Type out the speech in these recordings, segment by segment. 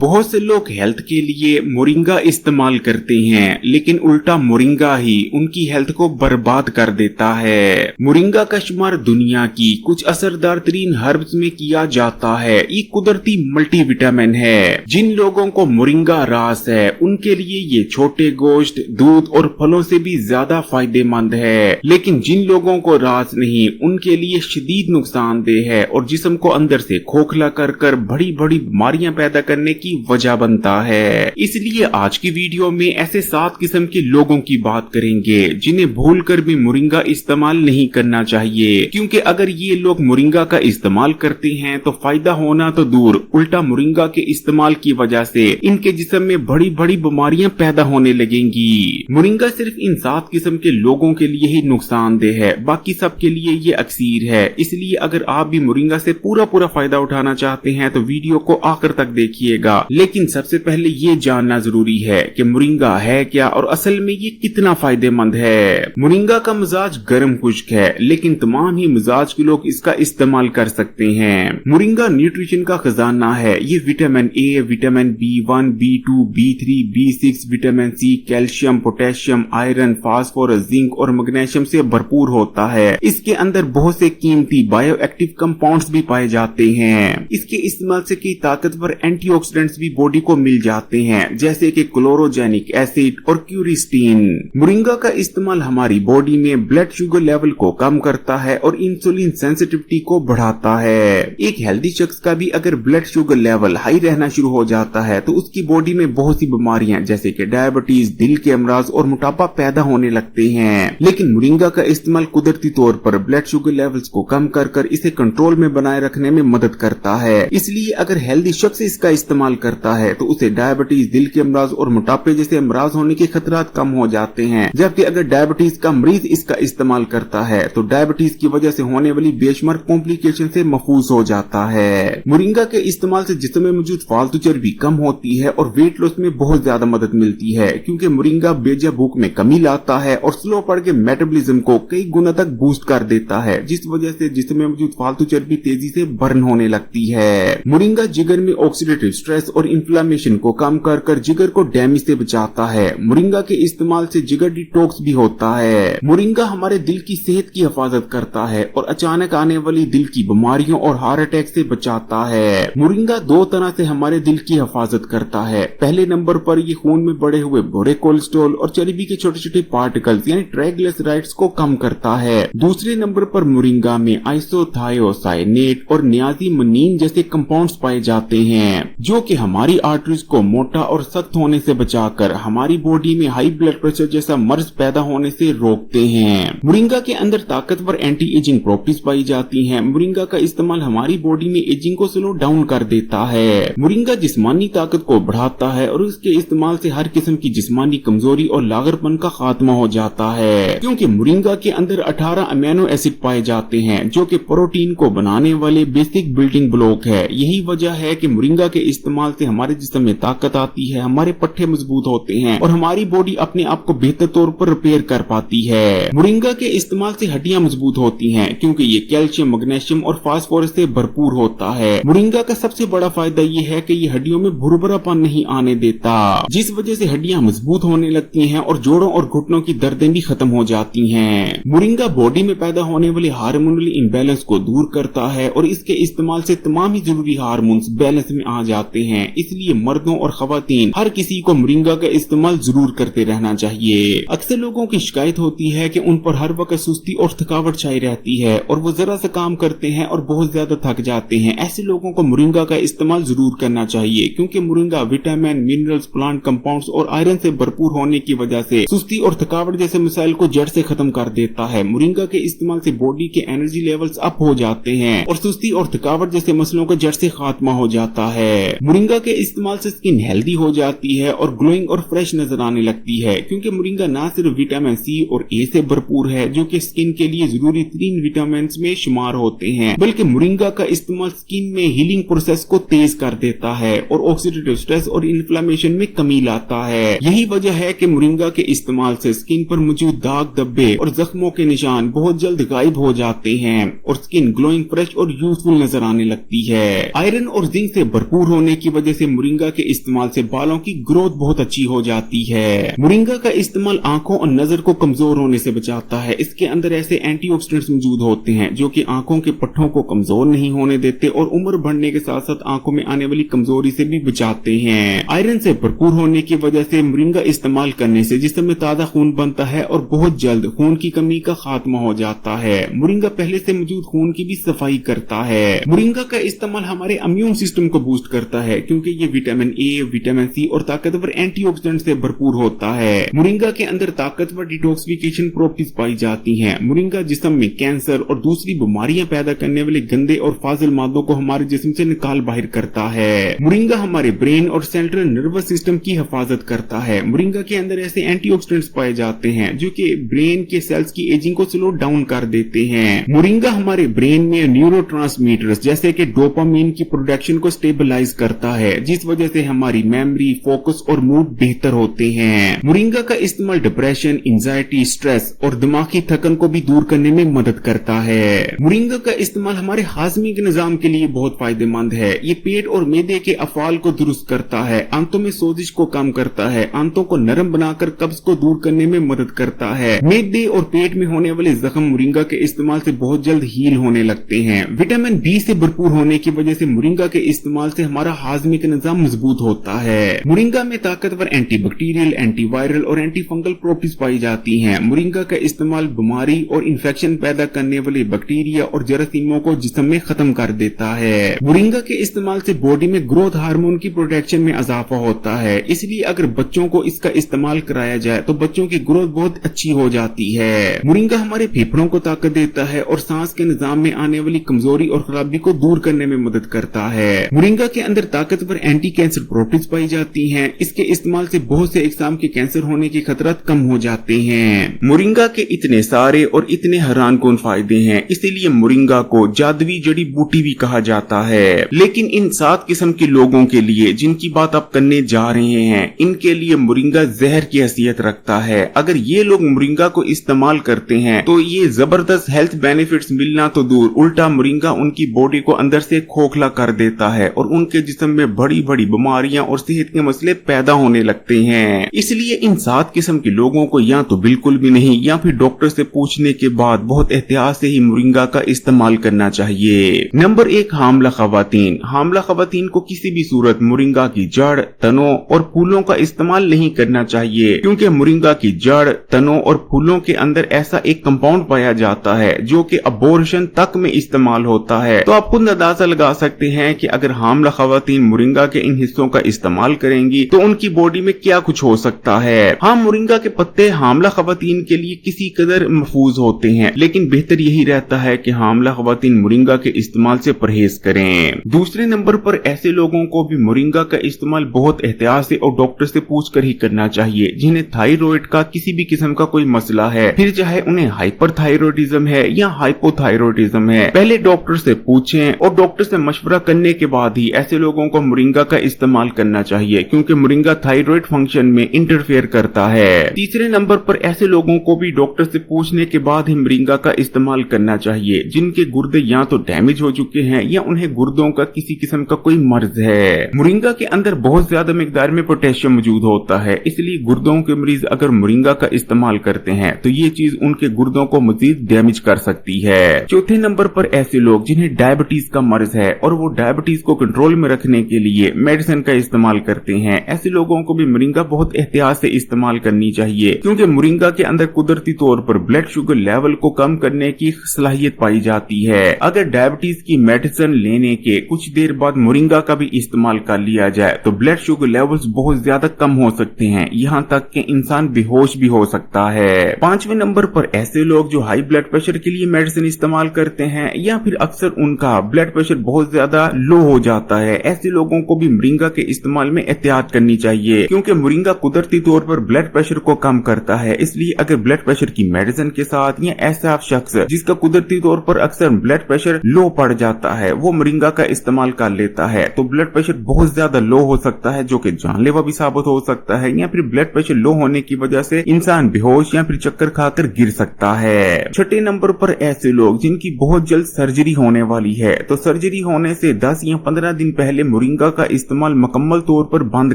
बहुत से लोग हेल्थ के लिए मोरिंगा इस्तेमाल करते हैं, लेकिन उल्टा मोरिंगा ही उनकी हेल्थ को बर्बाद कर देता है। मोरिंगा का शुमार दुनिया की कुछ असरदार तरीन हर्ब्स में किया जाता है। ये कुदरती मल्टीविटामिन है। जिन लोगों को मोरिंगा रास है उनके लिए ये छोटे गोश्त, दूध और फलों से भी ज्यादा फायदेमंद है, लेकिन जिन लोगों को रास नहीं उनके लिए शदीद नुकसानदेह है और जिस्म को अंदर से खोखला कर बड़ी बड़ी बीमारियां पैदा करने की वजह बनता है। इसलिए आज की वीडियो में ऐसे 7 किस्म के लोगों की बात करेंगे जिन्हें भूलकर भी मोरिंगा इस्तेमाल नहीं करना चाहिए, क्योंकि अगर ये लोग मोरिंगा का इस्तेमाल करते हैं तो फायदा होना तो दूर, उल्टा मोरिंगा के इस्तेमाल की वजह से इनके जिस्म में बड़ी बड़ी बीमारियां पैदा होने लगेंगी। मोरिंगा सिर्फ इन 7 किस्म के लोगों के लिए ही नुकसानदेह है, बाकी सब के लिए ये अक्सीर है। इसलिए अगर आप भी मोरिंगा से पूरा फायदा उठाना चाहते हैं तो वीडियो को आखिर तक देखिएगा। लेकिन सबसे पहले ये जानना जरूरी है कि मोरिंगा है क्या और असल में ये कितना फायदेमंद है। मोरिंगा का मिजाज गर्म खुश्क है, लेकिन तमाम ही मिजाज के लोग इसका इस्तेमाल कर सकते हैं। मोरिंगा न्यूट्रिशन का खजाना है। ये vitamin A, vitamin B1, B2, B3, B6, vitamin C, calcium, potassium, iron, phosphorus, zinc और मैग्नीशियम से भरपूर होता है। इसके अंदर बहुत से कीमती बायो एक्टिव कंपाउंड्स भी पाए जाते हैं। इसके इस्तेमाल से कई ताकतवर एंटीऑक्सीडेंट्स भी बॉडी को मिल जाते हैं, जैसे कि क्लोरोजेनिक एसिड और क्यूरिस्टीन। मोरिंगा का इस्तेमाल हमारी बॉडी में ब्लड शुगर लेवल को कम करता है और इंसुलिन सेंसिटिविटी को बढ़ाता है। एक हेल्दी शख्स का भी अगर ब्लड शुगर लेवल हाई रहना शुरू हो जाता है तो उसकी बॉडी में बहुत सी बीमारियां जैसे कि डायबिटीज, दिल के अमराज और मोटापा पैदा होने लगते हैं। लेकिन मोरिंगा का इस्तेमाल कुदरती तौर पर ब्लड शुगर लेवल्स को कम कर इसे कंट्रोल में बनाए रखने में मदद करता है। इसलिए अगर हेल्दी शख्स इसका इस्तेमाल करता है तो उसे डायबिटीज, दिल के अमराज और मोटापे जैसे अमराज होने के खतरात कम हो जाते हैं। जबकि अगर डायबिटीज का मरीज इसका इस्तेमाल करता है तो डायबिटीज की वजह से होने वाली बेशुमार कॉम्प्लिकेशन से महफूज हो जाता है। मोरिंगा के इस्तेमाल से जिस्म में मौजूद फालतू चर्बी कम होती है और वेट लॉस में बहुत ज्यादा मदद मिलती है, क्योंकि मोरिंगा बेजा भूख में कमी लाता है और स्लो पड़ के मेटाबॉलिज्म को कई गुना तक बूस्ट कर देता है, जिस वजह से जिस्म में मौजूद फालतू चर्बी तेजी से बर्न होने लगती है। मोरिंगा जिगर में ऑक्सीडेटिव स्ट्रेस और इन्फ्लेमेशन को कम कर जिगर को डैमेज से बचाता है। मोरिंगा के इस्तेमाल से जिगर डिटॉक्स भी होता है। मोरिंगा हमारे दिल की सेहत की हिफाजत करता है और अचानक आने वाली दिल की बीमारियों और हार्ट अटैक से बचाता है। मोरिंगा 2 तरह से हमारे दिल की हिफाजत करता है। पहले नंबर पर ये खून में बढ़े हुए बुरे कोलेस्ट्रॉल और चर्बी के छोटे पार्टिकल्स यानी ट्राइग्लिसराइड्स को कम करता है। दूसरे नंबर पर मोरिंगा में आइसोथायोसाइनेट और नियाजिमनीन जैसे कंपाउंड्स पाए जाते हैं, जो कि हमारी आर्टरीज को मोटा और सख्त होने से बचाकर हमारी बॉडी में हाई ब्लड प्रेशर जैसा मर्ज पैदा होने से रोकते हैं। मोरिंगा के अंदर ताकतवर एंटी एजिंग प्रॉपर्टीज पाई जाती हैं। मोरिंगा का इस्तेमाल हमारी बॉडी में एजिंग को स्लो डाउन कर देता है। मोरिंगा जिस्मानी ताकत को बढ़ाता है और इसके इस्तेमाल से हर किस्म की जिस्मानी कमजोरी और लागरपन का खात्मा हो जाता है, क्योंकि मोरिंगा के अंदर 18 अमीनो एसिड पाए जाते हैं जो कि प्रोटीन को बनाने वाले बेसिक बिल्डिंग ब्लॉक है। यही वजह है कि मोरिंगा के इस्तेमाल से हमारे जिस्म में ताकत आती है, हमारे पट्टे मजबूत होते हैं और हमारी बॉडी अपने आप को बेहतर तौर पर रिपेयर कर पाती है। मोरिंगा के इस्तेमाल से हड्डियां मजबूत होती हैं, क्योंकि ये कैल्शियम, मैग्नीशियम और फास्फोरस से भरपूर होता है। मोरिंगा का सबसे बड़ा फायदा ये है कि ये हड्डियों में भुरभुरापन नहीं आने देता, जिस वजह से हड्डियां मजबूत होने लगती हैं और जोड़ों और घुटनों की दर्दें भी खत्म हो जाती हैं। मोरिंगा बॉडी में पैदा होने वाले हार्मोनल इम्बैलेंस को दूर करता है और इसके इस्तेमाल से तमाम ही जरूरी हार्मोन्स बैलेंस में आ जाते हैं। इसलिए मर्दों और खवातीन हर किसी को मोरिंगा का इस्तेमाल जरूर करते रहना चाहिए। अक्सर लोगों की शिकायत होती है कि उन पर हर वक्त सुस्ती और थकावट छाई रहती है और वो जरा सा काम करते हैं और बहुत ज्यादा थक जाते हैं। ऐसे लोगों को मोरिंगा का इस्तेमाल जरूर करना चाहिए, क्योंकि moringa vitamin, minerals, plant compounds और आयरन से भरपूर होने की वजह से सुस्ती और थकावट जैसे मसाइल को जड़ से खत्म कर देता है। मोरिंगा के इस्तेमाल से बॉडी के एनर्जी लेवल्स अप हो जाते हैं और सुस्ती और थकावट जैसे मसलों का जड़ से खात्मा हो जाता है। मोरिंगा के इस्तेमाल से स्किन हेल्दी हो जाती है और ग्लोइंग और फ्रेश नजर आने लगती है, क्योंकि मोरिंगा न सिर्फ विटामिन सी और ए से भरपूर है जो कि स्किन के लिए जरूरी 3 विटामिन में शुमार होते हैं, बल्कि मोरिंगा का इस्तेमाल स्किन में हीलिंग प्रोसेस को तेज कर देता है और ऑक्सीडेटिव स्ट्रेस और इन्फ्लेमेशन में कमी लाता है। यही वजह है कि मोरिंगा के इस्तेमाल से स्किन पर मौजूद दाग, धब्बे और जख्मों के निशान बहुत जल्द गायब हो जाते हैं और स्किन ग्लोइंग, फ्रेश और यूजफुल नजर आने लगती है। आयरन और जिंक से भरपूर होने की की वजह से मोरिंगा के इस्तेमाल से बालों की ग्रोथ बहुत अच्छी हो जाती है। मोरिंगा का इस्तेमाल आंखों और नजर को कमजोर होने से बचाता है। इसके अंदर ऐसे एंटीऑक्सीडेंट्स मौजूद होते हैं जो कि आंखों के पट्टों को कमजोर नहीं होने देते और उम्र बढ़ने के साथ साथ आंखों में आने वाली कमजोरी से भी बचाते हैं। आयरन से भरपूर होने की वजह से मोरिंगा इस्तेमाल करने से जिस्म में ताजा खून बनता है और बहुत जल्द खून की कमी का खात्मा हो जाता है। मोरिंगा पहले से मौजूद खून की भी सफाई करता है। मोरिंगा का इस्तेमाल हमारे इम्यून सिस्टम को बूस्ट करता है क्योंकि ये विटामिन ए, विटामिन सी और ताकतवर एंटीऑक्सीडेंट से भरपूर होता है। मोरिंगा के अंदर ताकतवर डिटॉक्सिफिकेशन प्रॉपर्टीज पाई जाती हैं। मोरिंगा जिस्म में कैंसर और दूसरी बीमारियां पैदा करने वाले गंदे और फाजिल मादों को हमारे जिस्म से निकाल बाहर करता है। मोरिंगा हमारे ब्रेन और सेंट्रल नर्वस सिस्टम की हिफाजत करता है। मोरिंगा के अंदर ऐसे एंटीऑक्सीडेंट्स पाए जाते हैं जो कि ब्रेन के सेल्स की एजिंग को स्लो डाउन कर देते हैं। मोरिंगा हमारे ब्रेन में न्यूरोट्रांसमीटर्स जैसे कि डोपामिन की प्रोडक्शन को स्टेबलाइज करता है, जिस वजह से हमारी मेमोरी, फोकस और मूड बेहतर होते हैं। मोरिंगा का इस्तेमाल डिप्रेशन, एंजाइटी, स्ट्रेस और दिमागी थकन को भी दूर करने में मदद करता है। मोरिंगा का इस्तेमाल हमारे हाजमे के निजाम के लिए बहुत फायदेमंद है। ये पेट और मैदे के अफाल को दुरुस्त करता है, आंतों में सोजिश को कम करता है, आंतों को नरम बनाकर कब्ज को दूर करने में मदद करता है। मैदे और पेट में होने वाले जख्म मोरिंगा के इस्तेमाल से बहुत जल्द हील होने लगते हैं। विटामिन बी से भरपूर होने की वजह से मोरिंगा के इस्तेमाल से हमारा हाजमे का निजाम मजबूत होता है। मोरिंगा में ताकतवर एंटीबैक्टीरियल, एंटीवायरल और एंटी फंगल प्रॉपर्टीज पाई जाती हैं। मोरिंगा का इस्तेमाल बीमारी और इन्फेक्शन पैदा करने वाले बैक्टीरिया और जरासीमों को जिस्म में खत्म कर देता है। मोरिंगा के इस्तेमाल से बॉडी में ग्रोथ हार्मोन की प्रोडक्शन में इजाफा होता है, इसलिए अगर बच्चों को इसका इस्तेमाल कराया जाए तो बच्चों की ग्रोथ बहुत अच्छी हो जाती है। मोरिंगा हमारे फेफड़ों को ताकत देता है और सांस के निजाम में आने वाली कमजोरी और खराबी को दूर करने में मदद करता है। मोरिंगा के अंदर ताकतवर एंटी कैंसर प्रॉपर्टीज पाई जाती हैं। इसके इस्तेमाल से बहुत से अक़साम के कैंसर होने के खतरात कम हो जाते हैं। मोरिंगा के इतने सारे और इतने हैरानकुन फायदे हैं, इसीलिए मोरिंगा को जादुई जड़ी बूटी भी कहा जाता है। लेकिन इन 7 किस्म के लोगों के लिए जिनकी बात आप करने जा रहे हैं, इनके लिए मोरिंगा जहर की हैसियत रखता है। अगर ये लोग मोरिंगा को इस्तेमाल करते हैं तो ये जबरदस्त हेल्थ बेनिफिट्स मिलना तो दूर, उल्टा मोरिंगा उनकी बॉडी को अंदर से खोखला कर देता है और उनके जिस्म में बड़ी बड़ी बीमारियां और सेहत के मसले पैदा होने लगते हैं। इसलिए इन 7 किस्म के लोगों को या तो बिल्कुल भी नहीं या फिर डॉक्टर से पूछने के बाद बहुत एहतियात से ही मोरिंगा का इस्तेमाल करना चाहिए। नंबर 1, हामला खवातीन। हामला खवातीन को किसी भी सूरत मोरिंगा की जड़, तनों और फूलों का इस्तेमाल नहीं करना चाहिए, क्योंकि मोरिंगा की जड़, तनों और फूलों के अंदर ऐसा एक कंपाउंड पाया जाता है जो कि अबॉर्शन तक में इस्तेमाल होता है। तो आप खुद अंदाजा लगा सकते हैं कि अगर हामला खवातीन मोरिंगा के इन हिस्सों का इस्तेमाल करेंगी तो उनकी बॉडी में क्या कुछ हो सकता है। हाँ, मोरिंगा के पत्ते हामला खवातीन के लिए किसी कदर महफूज होते हैं, लेकिन बेहतर यही रहता है कि हामला खवातीन मोरिंगा के इस्तेमाल से परहेज करें। दूसरे नंबर पर ऐसे लोगों को भी मोरिंगा का इस्तेमाल बहुत एहतियात से और डॉक्टर से पूछ कर ही करना चाहिए जिन्हें थायराइड का किसी भी किस्म का कोई मसला है, फिर चाहे उन्हें हाइपरथायराइडिज्म है या हाइपोथायराइडिज्म है। पहले डॉक्टर से पूछें और डॉक्टर से मशवरा करने के बाद ही ऐसे लोगों को मोरिंगा का इस्तेमाल करना चाहिए, क्योंकि मोरिंगा थायराइड फंक्शन में इंटरफेयर करता है। तीसरे नंबर पर ऐसे लोगों को भी डॉक्टर से पूछने के बाद ही मोरिंगा का इस्तेमाल करना चाहिए जिनके गुर्दे या तो डैमेज हो चुके हैं या उन्हें गुर्दों का किसी किस्म का कोई मर्ज है। मोरिंगा के अंदर बहुत ज्यादा मिकदार में पोटेशियम मौजूद होता है, इसलिए गुर्दों के मरीज अगर मोरिंगा का इस्तेमाल करते हैं तो ये चीज उनके गुर्दों को मजीद डैमेज कर सकती है। चौथे नंबर पर ऐसे लोग जिन्हें डायबिटीज का मर्ज है और वो डायबिटीज को कंट्रोल में रखने के लिए मेडिसिन का इस्तेमाल करते हैं, ऐसे लोगों को भी मोरिंगा बहुत एहतियात से इस्तेमाल करनी चाहिए, क्योंकि मोरिंगा के अंदर कुदरती तौर पर ब्लड शुगर लेवल को कम करने की सलाहियत पाई जाती है। अगर डायबिटीज की मेडिसिन लेने के कुछ देर बाद मोरिंगा का भी इस्तेमाल कर लिया जाए तो ब्लड शुगर लेवल्स बहुत ज्यादा कम हो सकते हैं, यहाँ तक कि इंसान बेहोश भी हो सकता है। 5वें नंबर पर ऐसे लोग जो हाई ब्लड प्रेशर के लिए मेडिसिन इस्तेमाल करते हैं या फिर अक्सर उनका ब्लड प्रेशर बहुत ज्यादा लो हो जाता है, ऐसे लोगों को भी मोरिंगा के इस्तेमाल में एहतियात करनी चाहिए, क्योंकि मोरिंगा कुदरती तौर पर ब्लड प्रेशर को कम करता है। इसलिए अगर ब्लड प्रेशर की मेडिसिन के साथ या ऐसा शख्स जिसका कुदरती तौर पर अक्सर ब्लड प्रेशर लो पड़ जाता है वो मोरिंगा का इस्तेमाल कर लेता है तो ब्लड प्रेशर बहुत ज्यादा लो हो सकता है, जो कि जानलेवा भी साबित हो सकता है, या फिर ब्लड प्रेशर लो होने की वजह से इंसान बेहोश या फिर चक्कर खाकर गिर सकता है। छठे नंबर पर ऐसे लोग जिनकी बहुत जल्द सर्जरी होने वाली है, तो सर्जरी होने से 10 या 15 दिन पहले मोरिंगा का इस्तेमाल मुकम्मल तौर पर बंद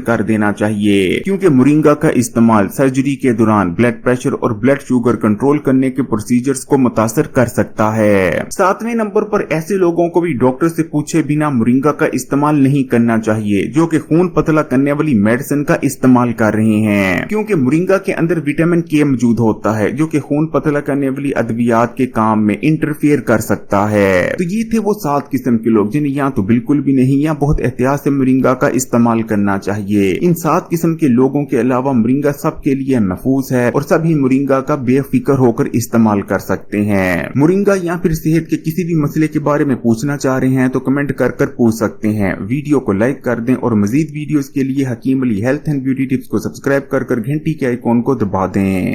कर देना चाहिए, क्योंकि मोरिंगा का इस्तेमाल सर्जरी के दौरान ब्लड प्रेशर और ब्लड शुगर कंट्रोल करने के प्रोसीजर्स को मुतासर कर सकता है। 7वें नंबर पर ऐसे लोगों को भी डॉक्टर से पूछे बिना मोरिंगा का इस्तेमाल नहीं करना चाहिए जो कि खून पतला करने वाली मेडिसिन का इस्तेमाल कर रहे हैं, क्योंकि मोरिंगा के अंदर विटामिन के मौजूद होता है जो कि खून पतला करने वाली अद्वियात के काम में इंटरफेयर कर सकता है। तो ये थे वो 7 किस्म के लोग जिन्हें या तो बिल्कुल भी नहीं या बहुत एहतियात से मोरिंगा का इस्तेमाल करना चाहिए। इन 7 किस्म के लोगों के अलावा मोरिंगा सबके लिए महफूज है और सभी मोरिंगा का बेफिक्र होकर इस्तेमाल कर सकते हैं। मोरिंगा या फिर सेहत के किसी भी मसले के बारे में पूछना चाह रहे हैं तो कमेंट कर पूछ सकते हैं। वीडियो को लाइक कर दें और मजीद वीडियोस के लिए Hakeem Ali health and beauty tips को सब्सक्राइब कर घंटी के आइकॉन को दबा दें।